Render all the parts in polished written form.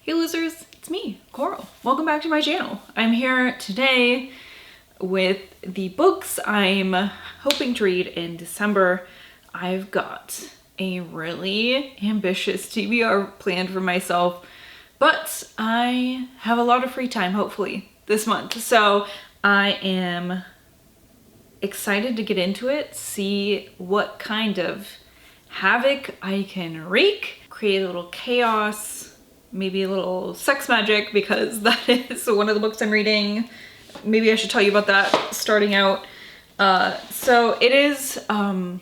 Hey losers, it's me, Coral. Welcome back to my channel. I'm here today with the books I'm hoping to read in December. I've got a really ambitious TBR planned for myself, but I have a lot of free time, hopefully, this month. So I am excited to get into it, see what kind of havoc I can wreak, create a little chaos, maybe a little sex magic, because that is one of the books I'm reading. Maybe I should tell you about that starting out. So it is the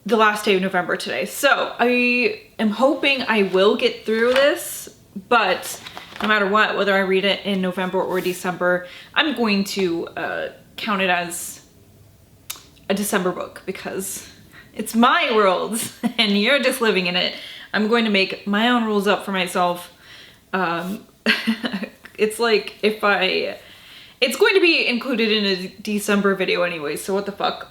last day of November today. So I am hoping I will get through this, but no matter what, whether I read it in November or December, I'm going to count it as a December book because it's my world and you're just living in it. I'm going to make my own rules up for myself. It's like it's going to be included in a December video anyway, so what the fuck.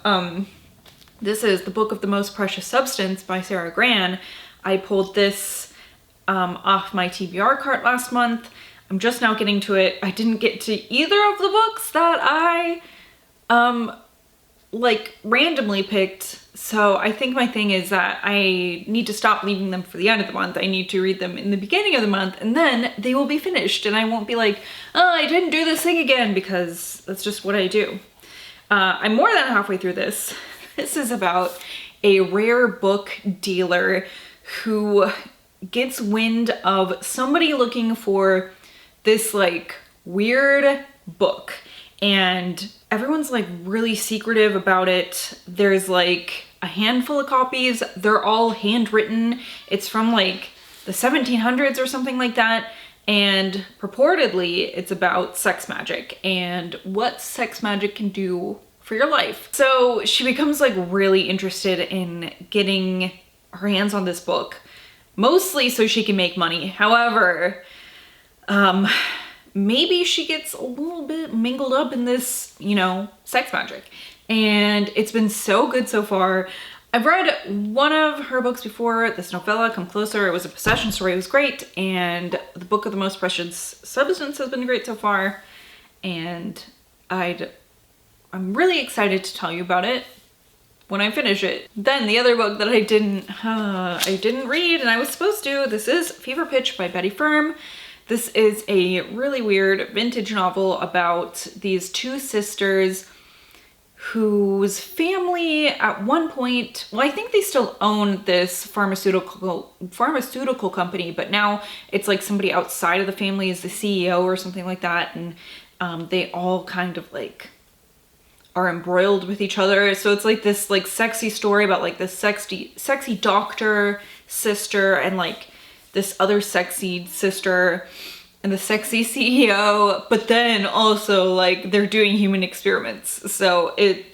This is The Book of the Most Precious Substance by Sara Gran. I pulled this off my TBR cart last month. I'm just now getting to it. I didn't get to either of the books that I like randomly picked. So I think my thing is that I need to stop leaving them for the end of the month. I need to read them in the beginning of the month and then they will be finished and I won't be like, oh, I didn't do this thing again, because that's just what I do. I'm more than halfway through this. This is about a rare book dealer who gets wind of somebody looking for this like weird book, and everyone's like really secretive about it. There's like a handful of copies. They're all handwritten. It's from like the 1700s or something like that. And purportedly it's about sex magic and what sex magic can do for your life. So she becomes like really interested in getting her hands on this book, mostly so she can make money. However, maybe she gets a little bit mingled up in this, you know, sex magic. And it's been so good so far. I've read one of her books before, this novella, Come Closer. It was a possession story, it was great. And The Book of the Most Precious Substance has been great so far. And I'm really excited to tell you about it when I finish it. Then the other book that I didn't read and I was supposed to, this is Fever Pitch by Ferm. This is a really weird vintage novel about these two sisters whose family at one point, well, I think they still own this pharmaceutical company, but now it's like somebody outside of the family is the CEO or something like that. And they all kind of like are embroiled with each other. So it's like this like sexy story about like this sexy doctor sister and like this other sexy sister and the sexy CEO, but then also like they're doing human experiments. So it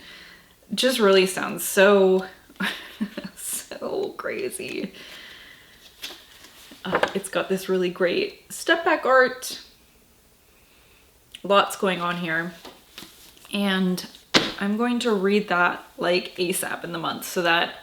just really sounds so, so crazy. It's got this really great step back art. Lots going on here. And I'm going to read that like ASAP in the month so that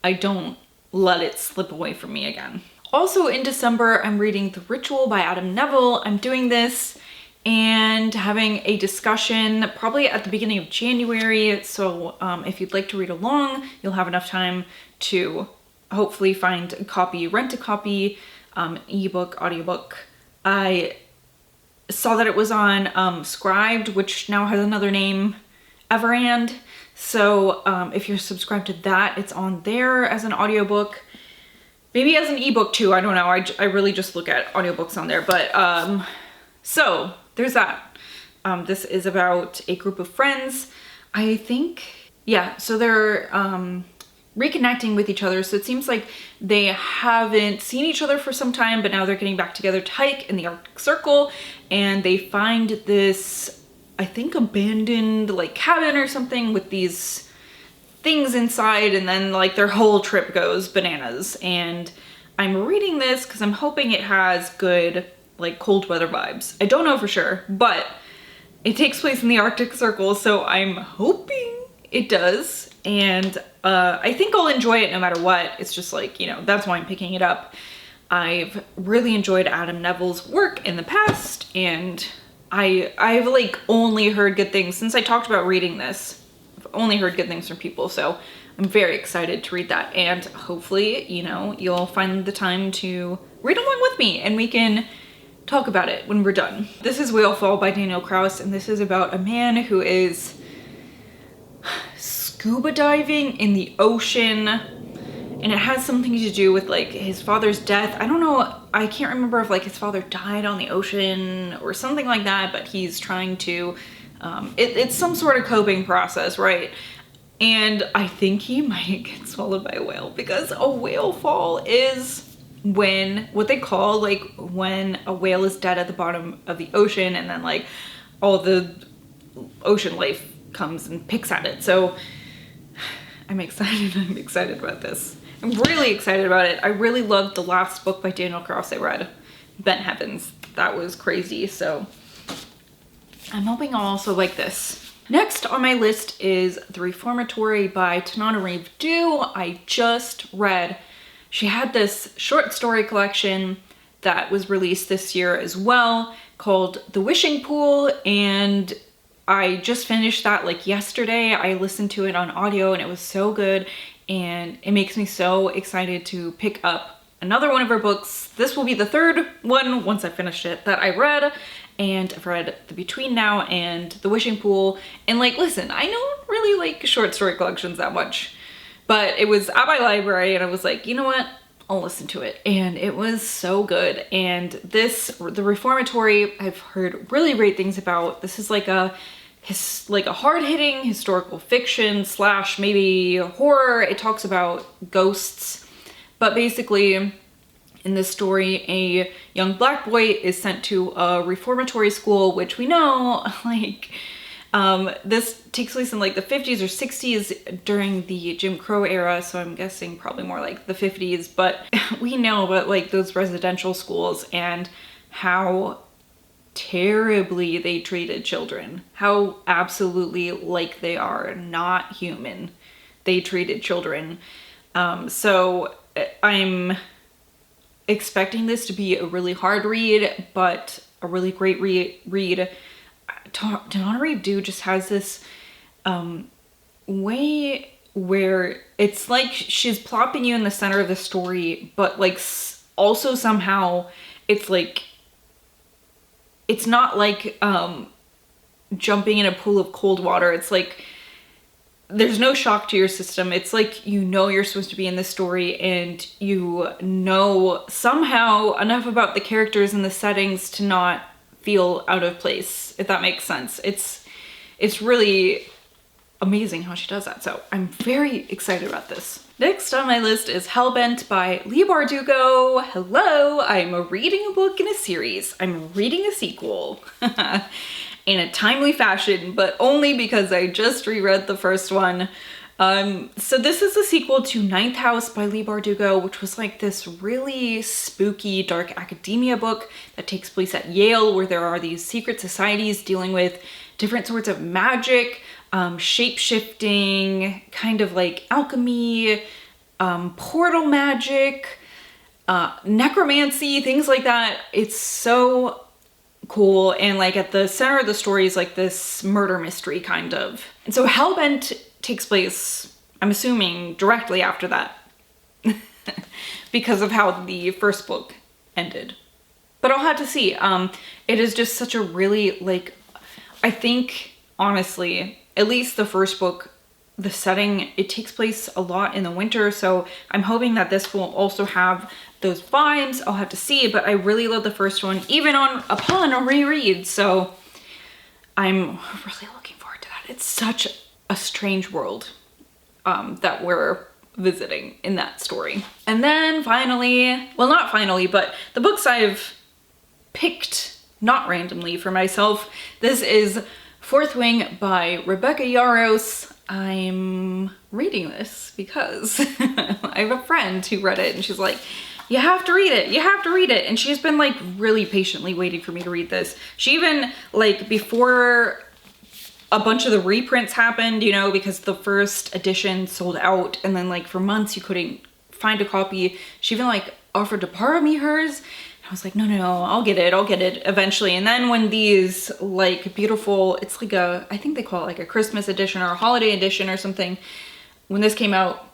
I don't let it slip away from me again. Also in December, I'm reading The Ritual by Nevill. I'm doing this and having a discussion probably at the beginning of January. So if you'd like to read along, you'll have enough time to hopefully find a copy, rent a copy, ebook, audiobook. I saw that it was on Scribed, which now has another name, Everand. So if you're subscribed to that, it's on there as an audiobook. Maybe as an ebook too, I don't know. I really just look at audiobooks on there, but so there's that. This is about a group of friends, I think. Yeah, so they're reconnecting with each other. So it seems like they haven't seen each other for some time, but now they're getting back together to hike in the Arctic Circle, and they find this, I think, abandoned like cabin or something with these things inside, and then like their whole trip goes bananas. And I'm reading this because I'm hoping it has good like cold weather vibes. I don't know for sure, but it takes place in the Arctic Circle, so I'm hoping it does. And I think I'll enjoy it no matter what. It's just like, you know, that's why I'm picking it up. I've really enjoyed Adam Neville's work in the past, and I've like only heard good things since I talked about reading this. I've only heard good things from people, so I'm very excited to read that, and hopefully, you know, you'll find the time to read along with me and we can talk about it when we're done. This is Whalefall by Daniel Kraus, and this is about a man who is scuba diving in the ocean, and it has something to do with like his father's death. I don't know, I can't remember if like his father died on the ocean or something like that, but he's trying to, it's some sort of coping process, right? And I think he might get swallowed by a whale, because a whale fall is when, what they call like when a whale is dead at the bottom of the ocean and then like all the ocean life comes and picks at it. So I'm excited. I'm excited about this. I'm really excited about it. I really loved the last book by Daniel Kraus I read, Bent Heavens. That was crazy. So I'm hoping I'll also like this. Next on my list is The Reformatory by Tananarive Due. I just read, she had this short story collection that was released this year as well called The Wishing Pool, and I just finished that like yesterday. I listened to it on audio and it was so good, and it makes me so excited to pick up another one of her books. This will be the third one once I finish it that I read, and I've read The Between Now and The Wishing Pool. And like, listen, I don't really like short story collections that much, but it was at my library and I was like, you know what? I'll listen to it. And it was so good. And this, The Reformatory, I've heard really great things about. This is like a hard-hitting historical fiction / maybe horror. It talks about ghosts, but basically in this story, a young black boy is sent to a reformatory school, which we know, like, this takes place in like the 50s or 60s during the Jim Crow era, so I'm guessing probably more like the 50s, but we know about like those residential schools and how terribly they treated children, how absolutely like they are not human they treated children. So I'm expecting this to be a really hard read, but a really great read. Tananarive Due just has this way where it's like she's plopping you in the center of the story, but like also somehow it's like, it's not like jumping in a pool of cold water. It's like there's no shock to your system. It's like, you know, you're supposed to be in this story and you know somehow enough about the characters and the settings to not feel out of place, if that makes sense. It's really amazing how she does that. So I'm very excited about this. Next on my list is Hellbent by Leigh Bardugo. Hello, I'm reading a book in a series. I'm reading a sequel in a timely fashion, but only because I just reread the first one. So this is a sequel to Ninth House by Leigh Bardugo, which was like this really spooky dark academia book that takes place at Yale, where there are these secret societies dealing with different sorts of magic, shape-shifting, kind of like alchemy, portal magic, necromancy, things like that. It's so cool, and like at the center of the story is like this murder mystery kind of. And so Hellbent takes place, I'm assuming, directly after that because of how the first book ended. But I'll have to see. It is just such a really, like, I think, honestly, at least the first book, the setting, it takes place a lot in the winter, so I'm hoping that this will also have those vibes. I'll have to see, but I really love the first one, even upon a reread, so I'm really looking forward to that. It's such a strange world that we're visiting in that story. And then finally, well, not finally, but the books I've picked, not randomly for myself, this is Fourth Wing by Rebecca Yarros. I'm reading this because I have a friend who read it and she's like, you have to read it, you have to read it. And she's been like really patiently waiting for me to read this. She even, like, before a bunch of the reprints happened, you know, because the first edition sold out and then like for months you couldn't find a copy. She even like offered to borrow me hers. I was like, no, I'll get it eventually. And then when these like beautiful, it's like I think they call it like a Christmas edition or a holiday edition or something. When this came out,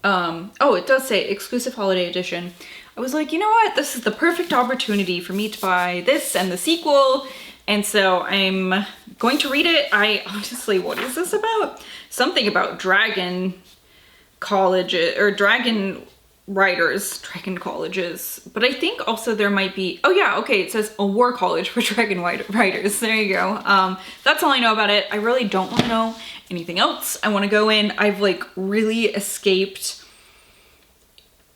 oh, it does say exclusive holiday edition. I was like, you know what? This is the perfect opportunity for me to buy this and the sequel. And so I'm going to read it. I honestly, what is this about? Something about dragon colleges or dragon dragon colleges, but I think also there might be, oh yeah, okay, it says a war college for dragon writers. There you go. That's all I know about it. I really don't want to know anything else. I want to go in. I've like really escaped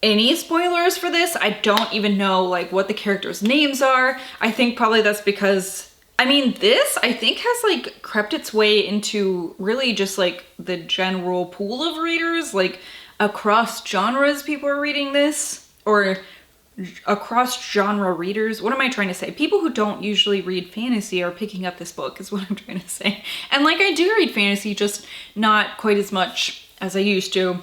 any spoilers for this. I don't even know like what the characters' names are. I think probably that's because, I mean, this I think has like crept its way into really just like the general pool of readers, like across genres people are reading this, or across genre readers. What am I trying to say? People who don't usually read fantasy are picking up this book is what I'm trying to say. And like I do read fantasy, just not quite as much as I used to,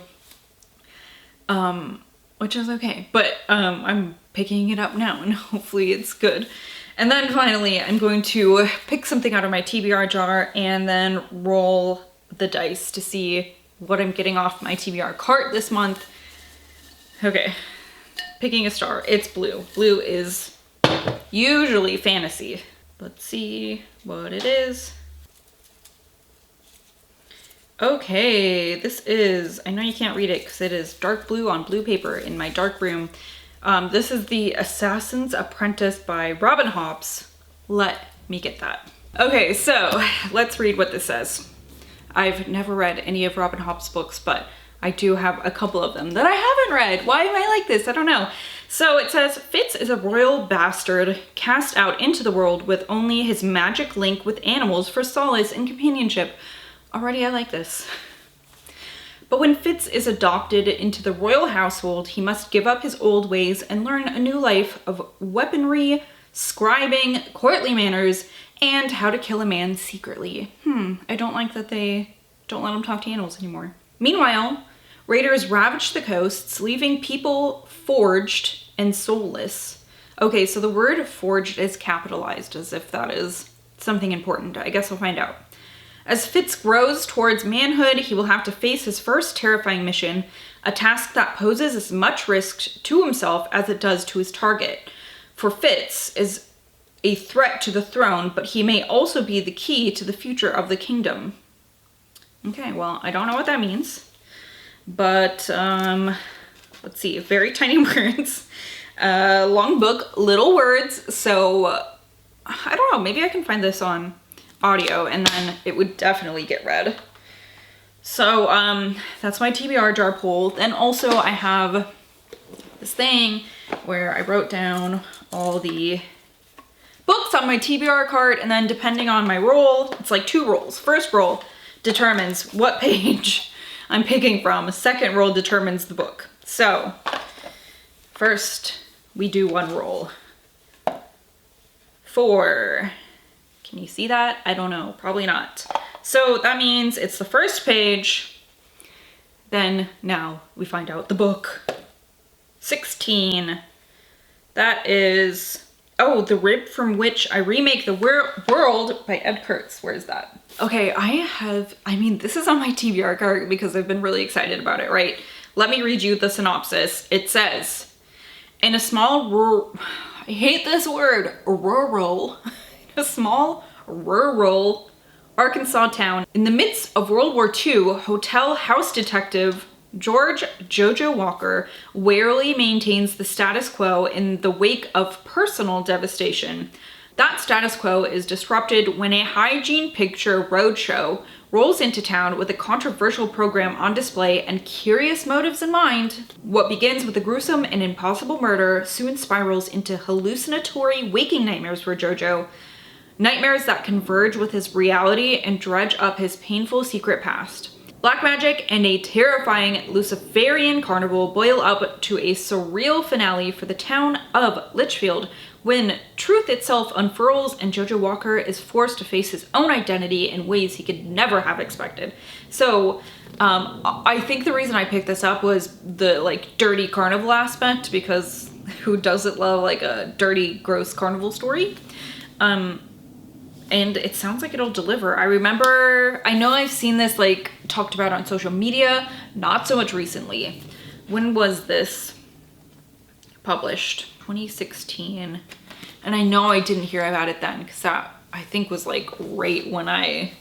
which is okay. But I'm picking it up now and hopefully it's good. And then finally I'm going to pick something out of my TBR jar and then roll the dice to see what I'm getting off my TBR cart this month. Okay, picking a star. It's blue. Blue is usually fantasy. Let's see what it is. Okay, this is, I know you can't read it because it is dark blue on blue paper in my dark room. This is The Assassin's Apprentice by Robin Hobbs. Let me get that. Okay, so let's read what this says. I've never read any of Robin Hobb's books, but I do have a couple of them that I haven't read. Why am I like this? I don't know. So it says, Fitz is a royal bastard cast out into the world with only his magic link with animals for solace and companionship. Already I like this. But when Fitz is adopted into the royal household, he must give up his old ways and learn a new life of weaponry, scribing, courtly manners, and how to kill a man secretly. I don't like that they don't let him talk to animals anymore. Meanwhile, raiders ravage the coasts, leaving people forged and soulless. Okay, so the word forged is capitalized as if that is something important. I guess we'll find out. As Fitz grows towards manhood, he will have to face his first terrifying mission, a task that poses as much risk to himself as it does to his target. For Fitz is a threat to the throne, but he may also be the key to the future of the kingdom. Okay, well, I don't know what that means, but let's see, very tiny words. Long book, little words, so I don't know, maybe I can find this on audio and then it would definitely get read. So that's my TBR jar poll. Then also I have this thing where I wrote down all the books on my TBR cart, and then depending on my roll, it's like 2 rolls. First roll determines what page I'm picking from. Second roll determines the book. So first we do 1 roll. 4. Can you see that? I don't know, probably not. So that means it's the first page. Then now we find out the book. 16. That is, oh, The Rib from Which I Remake the World by Ed Kurtz. Where is that? Okay, I mean, this is on my TBR card because I've been really excited about it, right? Let me read you the synopsis. It says, in a small I hate this word, rural, a small rural Arkansas town in the midst of World War II, hotel house detective George Jojo Walker warily maintains the status quo in the wake of personal devastation. That status quo is disrupted when a hygiene picture roadshow rolls into town with a controversial program on display and curious motives in mind. What begins with a gruesome and impossible murder soon spirals into hallucinatory waking nightmares for Jojo. Nightmares that converge with his reality and dredge up his painful secret past. Black magic and a terrifying Luciferian carnival boil up to a surreal finale for the town of Litchfield when truth itself unfurls and Jojo Walker is forced to face his own identity in ways he could never have expected. So I think the reason I picked this up was the like dirty carnival aspect, because who doesn't love like a dirty, gross carnival story? And it sounds like it'll deliver. I know I've seen this like talked about on social media, not so much recently. When was this published? 2016. And I know I didn't hear about it then, because that I think was like right when I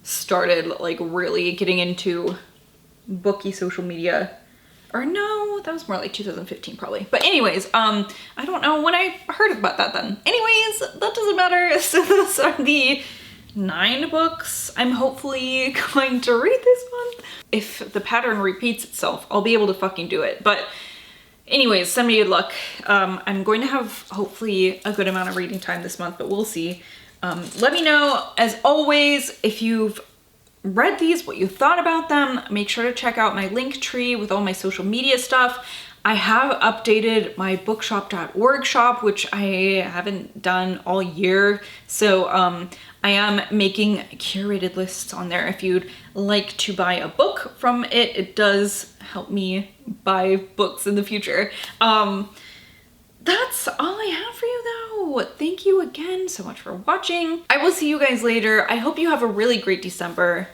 started like really getting into booky social media. Or no, that was more like 2015 probably. But anyways, I don't know when I heard about that then. Anyways, that doesn't matter. So those are the 9 books I'm hopefully going to read this month. If the pattern repeats itself, I'll be able to fucking do it. But anyways, send me good luck. I'm going to have hopefully a good amount of reading time this month, but we'll see. Let me know, as always, if you've read these, what you thought about them. Make sure to check out my link tree with all my social media stuff. I have updated my bookshop.org shop, which I haven't done all year. So I am making curated lists on there. If you'd like to buy a book from it, it does help me buy books in the future. That's all I have for you though. Thank you again so much for watching. I will see you guys later. I hope you have a really great December.